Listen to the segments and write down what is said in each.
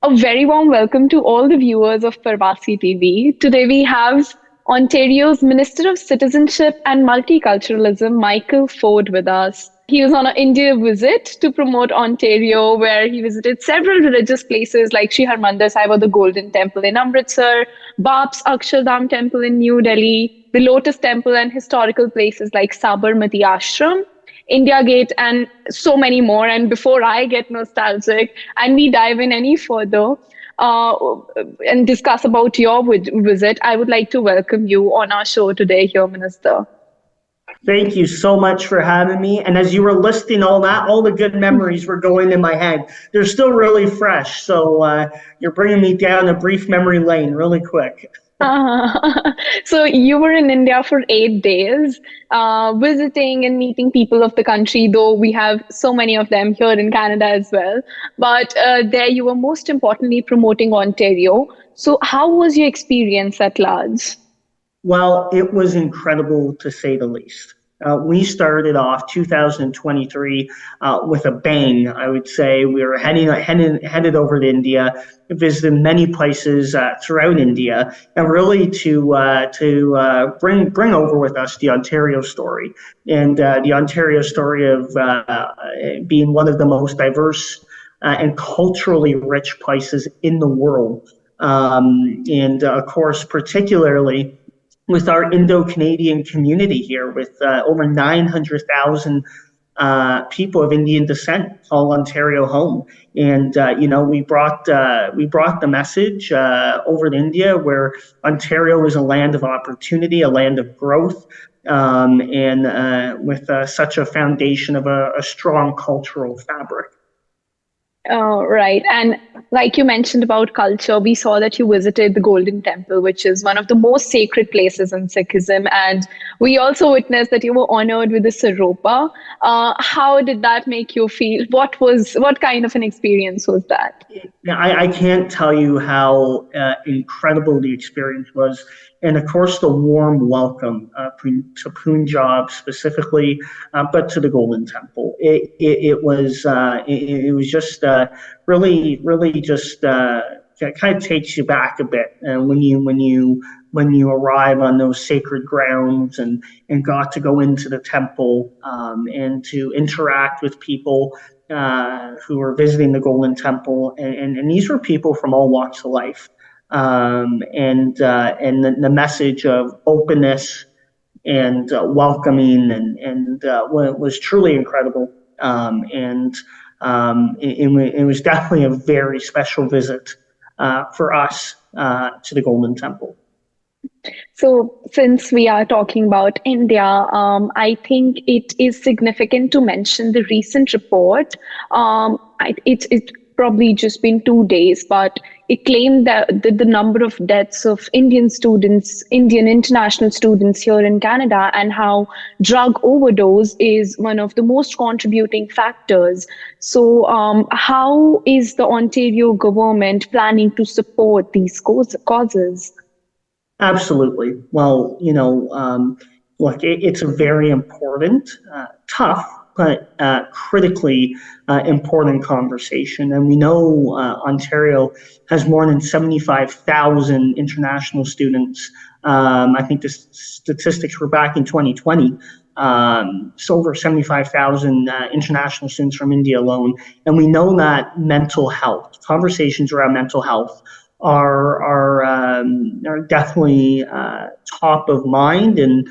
A very warm welcome to all the viewers of Parvasi TV. Today we have Ontario's Minister of Citizenship and Multiculturalism, Michael Ford, with us. He was on an India visit to promote Ontario, where he visited several religious places like Sri Harmandir Sahib or the Golden Temple in Amritsar, Bap's Akshardham Temple in New Delhi, the Lotus Temple, and historical places like Sabarmati Ashram, India Gate, and so many more. And before I get nostalgic and we dive in any further and discuss about your visit, I would like to welcome you on our show today here, Minister. Thank you so much for having me. And as you were listing all that, all the good memories were going in my head. They're still really fresh. So you're bringing me down a brief memory lane really quick. So you were in India for 8 days, visiting and meeting people of the country, though we have so many of them here in Canada as well. But there you were most importantly promoting Ontario. So how was your experience at large? Well, it was incredible to say the least. We started off 2023 with a bang, I would say. We were headed over to India, visited many places throughout India, and really to bring over with us the Ontario story, and the Ontario story of being one of the most diverse and culturally rich places in the world, and of course, particularly with our Indo-Canadian community here, with over 900,000 people of Indian descent call Ontario home. And we brought the message over to India, where Ontario is a land of opportunity, a land of growth, and with such a foundation of a strong cultural fabric. Right. And like you mentioned about culture, we saw that you visited the Golden Temple, which is one of the most sacred places in Sikhism. And we also witnessed that you were honored with the Saropa. How did that make you feel? What kind of an experience was that? Yeah, I can't tell you how incredible the experience was. And of course, the warm welcome to Punjab specifically, but to the Golden Temple. It was just really just it kind of takes you back a bit. And when you arrive on those sacred grounds and got to go into the temple and to interact with people who were visiting the Golden Temple, and these were people from all walks of life. And the message of openness and welcoming and was truly incredible. It was definitely a very special visit for us to the Golden Temple. So since we are talking about India, I think it is significant to mention the recent report. It's probably just been 2 days, but it claimed that the number of deaths of Indian international students here in Canada, and how drug overdose is one of the most contributing factors. So how is the Ontario government planning to support these causes? Absolutely. Well, look, it's a very important, tough, but critically important conversation. And we know Ontario has more than 75,000 international students. I think the statistics were back in 2020. So over 75,000 international students from India alone. And we know that mental health, conversations around mental health are definitely top of mind and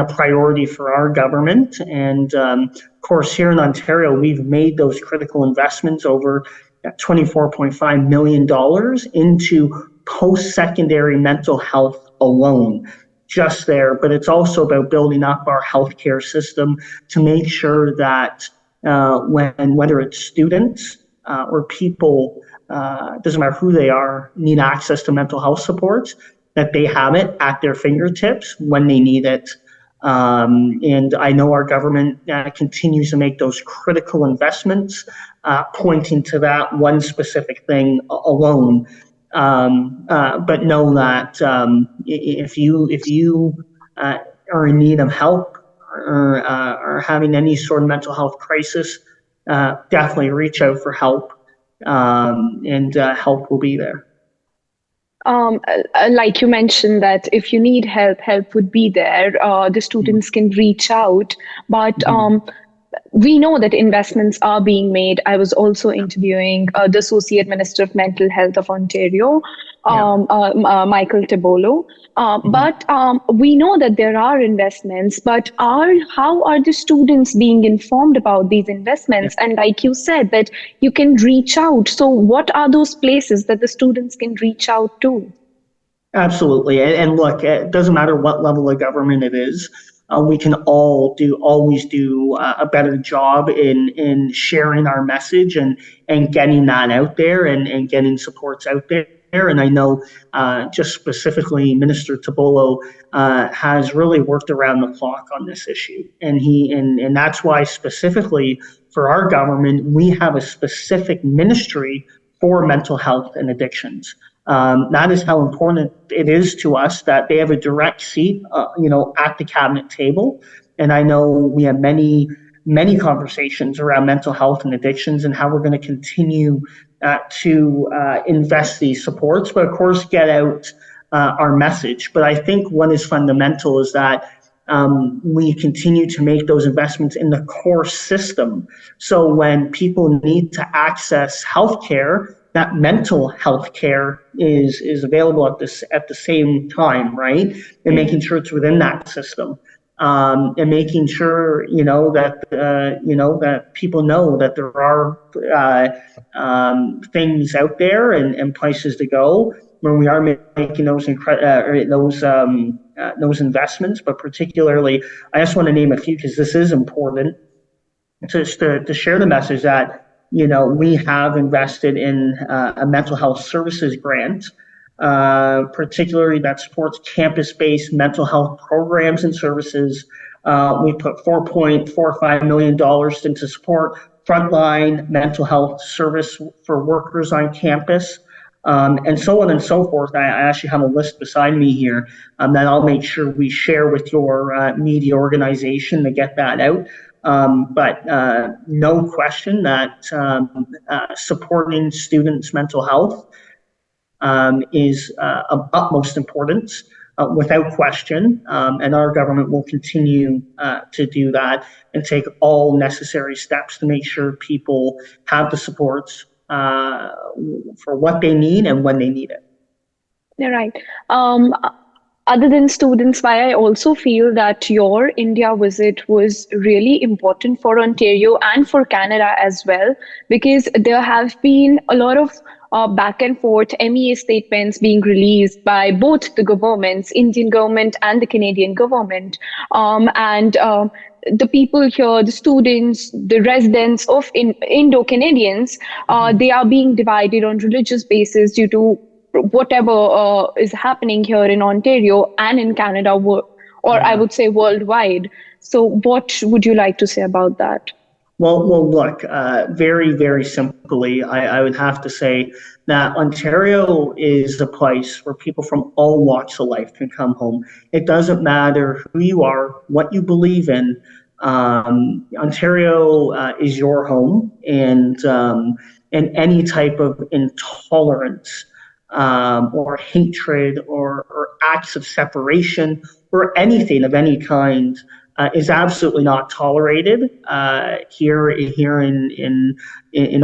a priority for our government. And of course, here in Ontario, we've made those critical investments, over $24.5 million into post-secondary mental health alone, just there. But it's also about building up our healthcare system to make sure that whether it's students or people, doesn't matter who they are, need access to mental health support, that they have it at their fingertips when they need it. And I know our government continues to make those critical investments, pointing to that one specific thing alone. But know that if you are in need of help or are having any sort of mental health crisis, definitely reach out for help. and help will be there. Like you mentioned that if you need help, help would be there. The students can reach out, but we know that investments are being made. I was also interviewing the Associate Minister of Mental Health of Ontario, Michael Tibolo. But we know that there are investments, but how are the students being informed about these investments? And like you said, that you can reach out. So what are those places that the students can reach out to? Absolutely. And look, it doesn't matter what level of government it is. We can always do a better job in sharing our message and getting that out there and getting supports out there. And I know just specifically Minister Tibolo has really worked around the clock on this issue. And that's why specifically for our government, we have a specific ministry for mental health and addictions. That is how important it is to us that they have a direct seat, at the cabinet table. And I know we have many conversations around mental health and addictions and how we're going to continue to invest these supports, but of course get out our message. But I think what is fundamental is that we continue to make those investments in the core system. So when people need to access healthcare, that mental health care is available at the same time, right? And making sure it's within that system, and making sure that people know that there are things out there and places to go when we are making those investments. But particularly, I just want to name a few because this is important, just to share the message that we have invested in a mental health services grant, particularly that supports campus-based mental health programs and services. We put $4.45 million in to support frontline mental health service for workers on campus, and so on and so forth. I actually have a list beside me here that I'll make sure we share with your media organization to get that out. But no question that supporting students' mental health is of utmost importance, without question. And our government will continue to do that and take all necessary steps to make sure people have the supports for what they need and when they need it. You're right. Other than students, why I also feel that your India visit was really important for Ontario and for Canada as well, because there have been a lot of back and forth MEA statements being released by both the governments, Indian government and the Canadian government. And the people here, the students, the residents of Indo-Canadians, they are being divided on religious basis due to whatever is happening here in Ontario and in Canada, or I would say worldwide. So what would you like to say about that? Well, look, very, very simply, I would have to say that Ontario is a place where people from all walks of life can come home. It doesn't matter who you are, what you believe in. Ontario is your home, and any type of intolerance or hatred or acts of separation or anything of any kind is absolutely not tolerated here in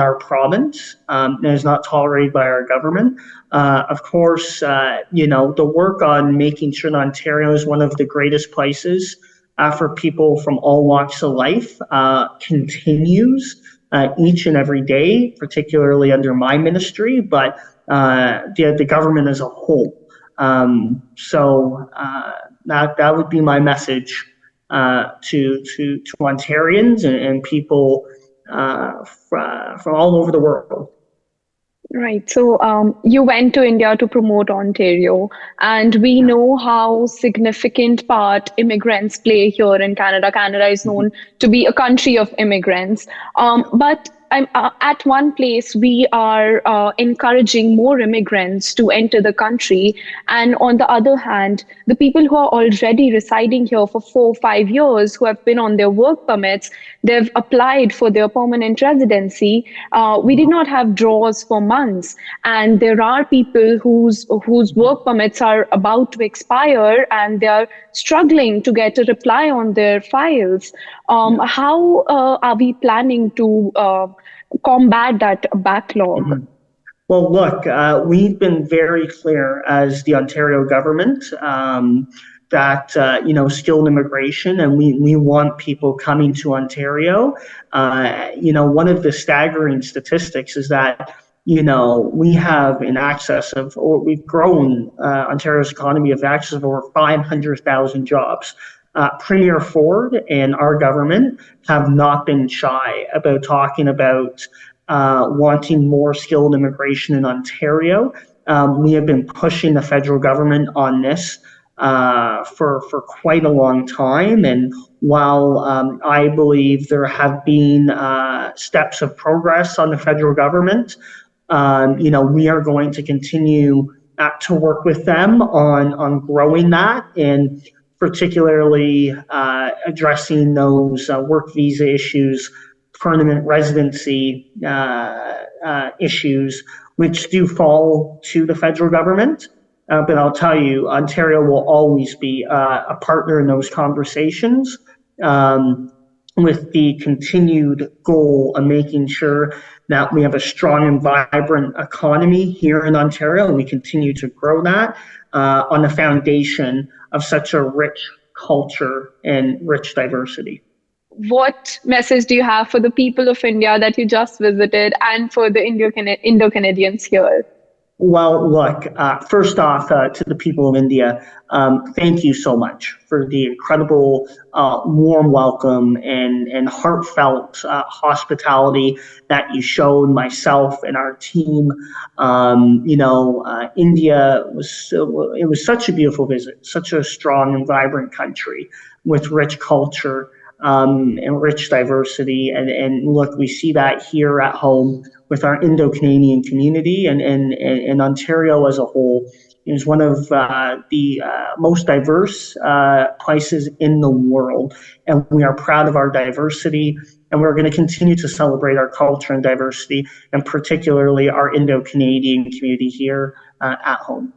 our province, and is not tolerated by our government. Of course, the work on making sure that Ontario is one of the greatest places for people from all walks of life continues each and every day, particularly under my ministry, but the government as a whole. So that would be my message to Ontarians and people from all over the world. Right. So you went to India to promote Ontario, and we know how significant part immigrants play here in Canada. Canada is known to be a country of immigrants. But at one place we are encouraging more immigrants to enter the country, and on the other hand, the people who are already residing here for 4 or 5 years, who have been on their work permits, they've applied for their permanent residency. We did not have draws for months, and there are people whose work permits are about to expire, and they are struggling to get a reply on their files. How are we planning to combat that backlog? Mhm. Well, look, we've been very clear as the Ontario government that skilled immigration, and we want people coming to Ontario. One of the staggering statistics is that we have in excess of, or we've grown Ontario's economy of access of over 500,000 jobs. Premier Ford and our government have not been shy about talking about wanting more skilled immigration in Ontario. We have been pushing the federal government on this for quite a long time. And while I believe there have been steps of progress on the federal government, we are going to continue to work with them on growing that, and particularly addressing those work visa issues, permanent residency issues, which do fall to the federal government. But I'll tell you, Ontario will always be a partner in those conversations, with the continued goal of making sure that we have a strong and vibrant economy here in Ontario, and we continue to grow that on the foundation of such a rich culture and rich diversity. What message do you have for the people of India that you just visited, and for the Indo-Canadians here? Well, look, first off, to the people of India, thank you so much for the incredible warm welcome and heartfelt hospitality that you showed myself and our team. India was such a beautiful visit, such a strong and vibrant country with rich culture and rich diversity. And look, we see that here at home with our Indo-Canadian community, and Ontario as a whole is one of the most diverse places in the world. And we are proud of our diversity, and we're going to continue to celebrate our culture and diversity, and particularly our Indo-Canadian community here at home.